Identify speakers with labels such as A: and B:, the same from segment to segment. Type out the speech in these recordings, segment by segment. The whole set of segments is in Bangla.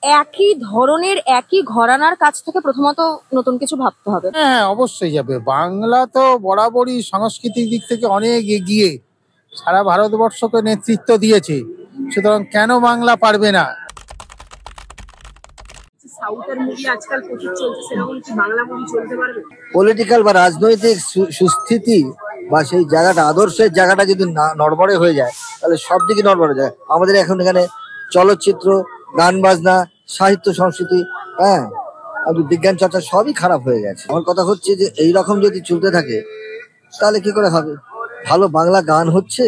A: একই ধরনের একই ঘরানার কাছ থেকে প্রথমত নতুন কিছু ভাবতে হবে।
B: হ্যাঁ, অবশ্যই যাবে। বাংলা তো বরাবরই সংস্কৃতির দিক থেকে অনেক এগিয়ে, সারা ভারতবর্ষকে নেতৃত্ব দিয়েছে, সুতরাং কেন বাংলা পারবে না?
A: সাউথের মুভি আজকাল প্রচুর চলছে, সেরকম কি বাংলা মুভি চলতে পারবে?
C: পলিটিক্যাল বা রাজনৈতিক সুস্থিতি বা সেই জায়গাটা, আদর্শের জায়গাটা যদি নড়বড়ে হয়ে যায়, তাহলে সব দিকে নড়বড়ে যায়। আমাদের এখন এখানে চলচ্চিত্র, গান বাজনা, সাহিত্য সংস্কৃতি, হ্যাঁ, বিজ্ঞান চর্চা সবই খারাপ হয়ে গেছে। আমার কথা হচ্ছে যে এইরকম যদি চলতে থাকে তাহলে কি করে হবে? ভালো বাংলা গান হচ্ছে,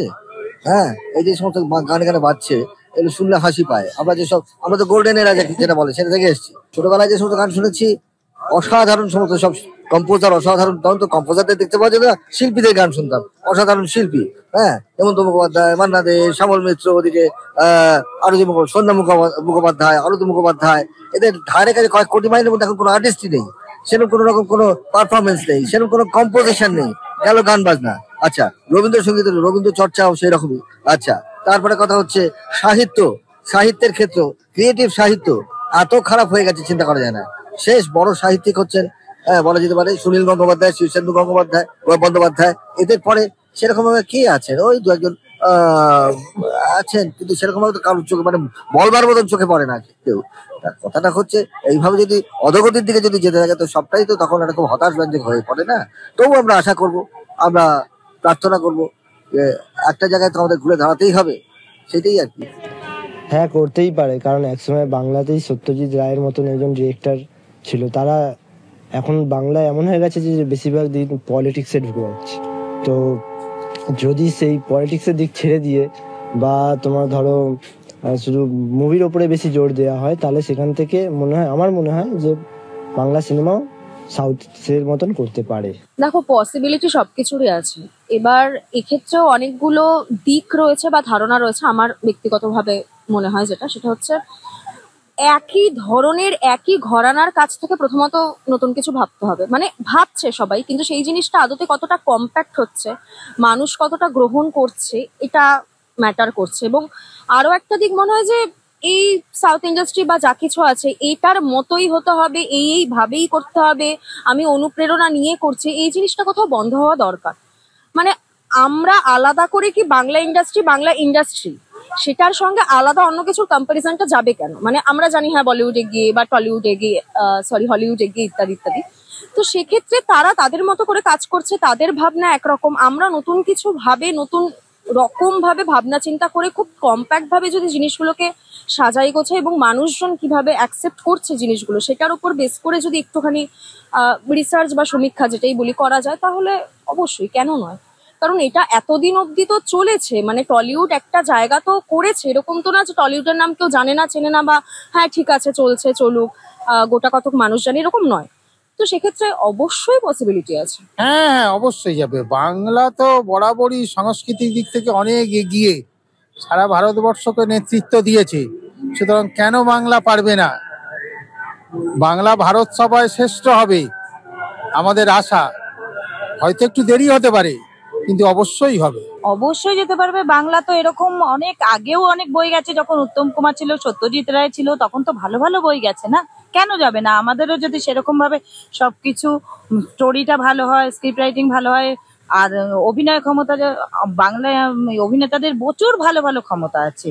C: হ্যাঁ, এই যে সমস্ত গান গানে বাজছে, এগুলো শুনলে হাসি পায়। আমরা তো গোল্ডেন এরা যেটা বলে সেটা থেকে এসেছি। ছোটবেলায় যে সমস্ত গান শুনেছি, অসাধারণ সমস্ত সব কম্পোজার, অসাধারণ। তখন তো কম্পোজারদের দেখতে পাওয়া যেত না, শিল্পীদের গান শুনতাম, অসাধারণ শিল্পী, হ্যাঁ, হেমন্ত মুখোপাধ্যায়, মান্না দে, শ্যামল মিত্র, ওদিকে আরতি সন্ধ্যা মুখোপাধ্যায়, আরতি মুখোপাধ্যায়, এদের ধারে কাছে কয়েক কোটি মাইলের মধ্যে এখন কোনো আর্টিস্টই নেই, সেরকম কোনো রকম কোনো পারফরমেন্স নেই, সেরকম কোনো কম্পোজিশন নেই। গেল গান বাজনা, আচ্ছা, রবীন্দ্রসঙ্গীত, রবীন্দ্র চর্চাও সেই রকমই। আচ্ছা, তারপরে কথা হচ্ছে সাহিত্যের ক্ষেত্র, ক্রিয়েটিভ সাহিত্য এত খারাপ হয়ে গেছে চিন্তা করা যায় না। শেষ বড় সাহিত্যিক হচ্ছেন, বলা যেতে পারে, সুনীল গঙ্গোপাধ্যায়, শীর্ষেন্দু বন্দ্যোপাধ্যায়। এদের পরে সেরকম ভাবে কে আছেন? ওই দু একজন আছেন, কিন্তু সেরকম ভাবে তো কারোর চোখে, মানে বলবার মতন চোখে পড়ে না কেউ। কথাটা হচ্ছে এইভাবে যদি অধোগতির দিকে যদি যেতে থাকে, তো সবটাই তো তখন একটা খুব হতাশাব্যঞ্জক হয়ে পড়ে না? তবু আমরা আশা করব, আমরা প্রার্থনা করব যে একটা জায়গায় তো আমাদের ঘুরে দাঁড়াতেই হবে, সেটাই আর কি।
D: হ্যাঁ, করতেই পারে, কারণ একসময় বাংলাতেই সত্যজিৎ রায়ের মতন একজন ডিরেক্টর ছিল। তারা এখন বাংলায় এমন হয়ে গেছে যে বেশিরভাগ দিন পলিটিক্সে ঢুকে যাচ্ছে। তো যদি সেই পলিটিক্সের দিক ছেড়ে দিয়ে বা তোমার ধরো শুধু মুভির ওপরে বেশি জোর দেওয়া হয়, তাহলে সেখান থেকে আমার মনে হয় যে বাংলা সিনেমাও সাউথের মতন করতে পারে।
A: দেখো, পসিবিলিটি সবকিছুরই আছে। এবার এক্ষেত্রেও অনেকগুলো দিক রয়েছে বা ধারণা রয়েছে। আমার ব্যক্তিগতভাবে মনে হয় সেটা হচ্ছে একই ধরনের একই ঘরানার কাছ থেকে প্রথমত নতুন কিছু ভাবতে হবে। মানে ভাবছে সবাই, কিন্তু সেই জিনিসটা আদতে কতটা কম্প্যাক্ট হচ্ছে, মানুষ কতটা গ্রহণ করছে, এটা ম্যাটার করছে। এবং আরো একটা দিক মনে হয় যে এই সাউথ ইন্ডাস্ট্রি বা যা কিছু আছে এইটার মতোই হতে হবে, এইভাবেই করতে হবে, আমি অনুপ্রেরণা নিয়ে করছি, এই জিনিসটা কোথাও বন্ধ হওয়া দরকার। মানে আমরা আলাদা করে কি বাংলা ইন্ডাস্ট্রি সেটার সঙ্গে আলাদা অন্য কিছুর কম্পারিজনটা যাবে কেন? মানে আমরা জানি হ্যাঁ, বলিউডে গিয়ে বা টলিউডে গিয়ে, হলিউডে গিয়ে ইত্যাদি ইত্যাদি, তো সেক্ষেত্রে তারা তাদের মতো করে কাজ করছে, তাদের ভাবনা একরকম। আমরা নতুন কিছু ভাবে, নতুন রকম ভাবে ভাবনা চিন্তা করে খুব কম্প্যাক্ট ভাবে যদি জিনিসগুলোকে সাজাই গোছাই এবং মানুষজন কিভাবে অ্যাকসেপ্ট করছে জিনিসগুলো, সেটার উপর বেস করে যদি একটুখানি রিসার্চ বা সমীক্ষা যেটাই বলি করা যায়, তাহলে অবশ্যই কেন নয়। কারণ এটা এতদিন অব্দি তো চলেছে, মানে টলিউড একটা জায়গা তো করেছে, এরকম তো না যে টলিউডের নাম কেউ জানে না, চেনে না, বা হ্যাঁ ঠিক আছে চলছে চলুক, গোটা কতক মানুষ জানে, এরকম নয়। তো সেক্ষেত্রে অবশ্যই পসিবিলিটি আছে।
B: হ্যাঁ, অবশ্যই যাবে। বাংলা তো বরাবরই সংস্কৃতির দিক থেকে অনেক এগিয়ে, সারা ভারতবর্ষকে নেতৃত্ব দিয়েছে, সুতরাং কেন বাংলা পারবে না? বাংলা ভারত সভায় শ্রেষ্ঠ হবে আমাদের আশা। হয়তো একটু দেরি হতে পারে, কিন্তু অবশ্যই হবে।
E: অবশ্যই যেতে পারবে। বাংলা তো এরকম অনেক আগেও অনেক বই গেছে, যখন উত্তম কুমার ছিল, সত্যজিৎ রায় ছিল, তখন তো ভালো ভালো বই গেছে না, কেন যাবে না? আমাদেরও যদি সেরকম ভাবে সবকিছু, স্টোরিটা ভালো হয়, স্ক্রিপ্ট রাইটিং ভালো হয়, আর অভিনয় ক্ষমতা, বাংলায় অভিনেতাদের প্রচুর ভালো ভালো ক্ষমতা আছে,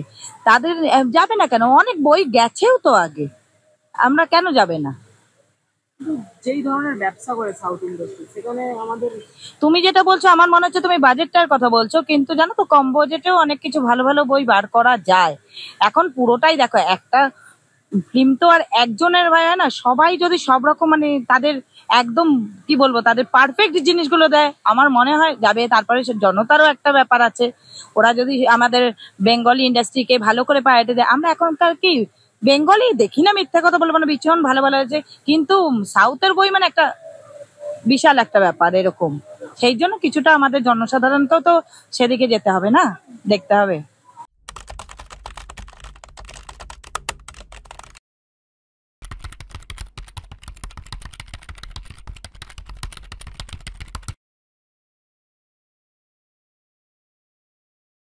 E: তাদের যাবে না কেন? অনেক বই গেছেও তো আগে, আমরা কেন যাবে না?
A: যেই ধরনের ব্যবসা করে সাউথ ইন্ডাস্ট্রি, সেখানে আমাদের,
E: তুমি যেটা বলছো আমার মনে হচ্ছে তুমি বাজেটটার কথা বলছো, কিন্তু জানো তো কম বাজেটেও অনেক কিছু ভালো ভালো বই বার করা যায়। এখন পুরোটাই দেখো, একটা ফিল্ম তো আর একজনের হয় না, সবাই যদি সব রকম, মানে তাদের একদম কি বলবো, তাদের পারফেক্ট জিনিসগুলো দেয়, আমার মনে হয় যাবে। তারপরে সে জনতারও একটা ব্যাপার আছে, ওরা যদি আমাদের বেঙ্গলি ইন্ডাস্ট্রিকে ভালো করে পায়াতে দেয়। আমরা এখনকার কি বেঙ্গলি দেখি না, মিথ্যা কথা বলবো না, ভীষণ ভালো ভালো আছে, কিন্তু সাউথের বই মানে একটা বিশাল একটা ব্যাপার এরকম। সেই জন্য কিছুটা আমাদের জনসাধারণকেও তো সেদিকে যেতে হবে না, দেখতে হবে।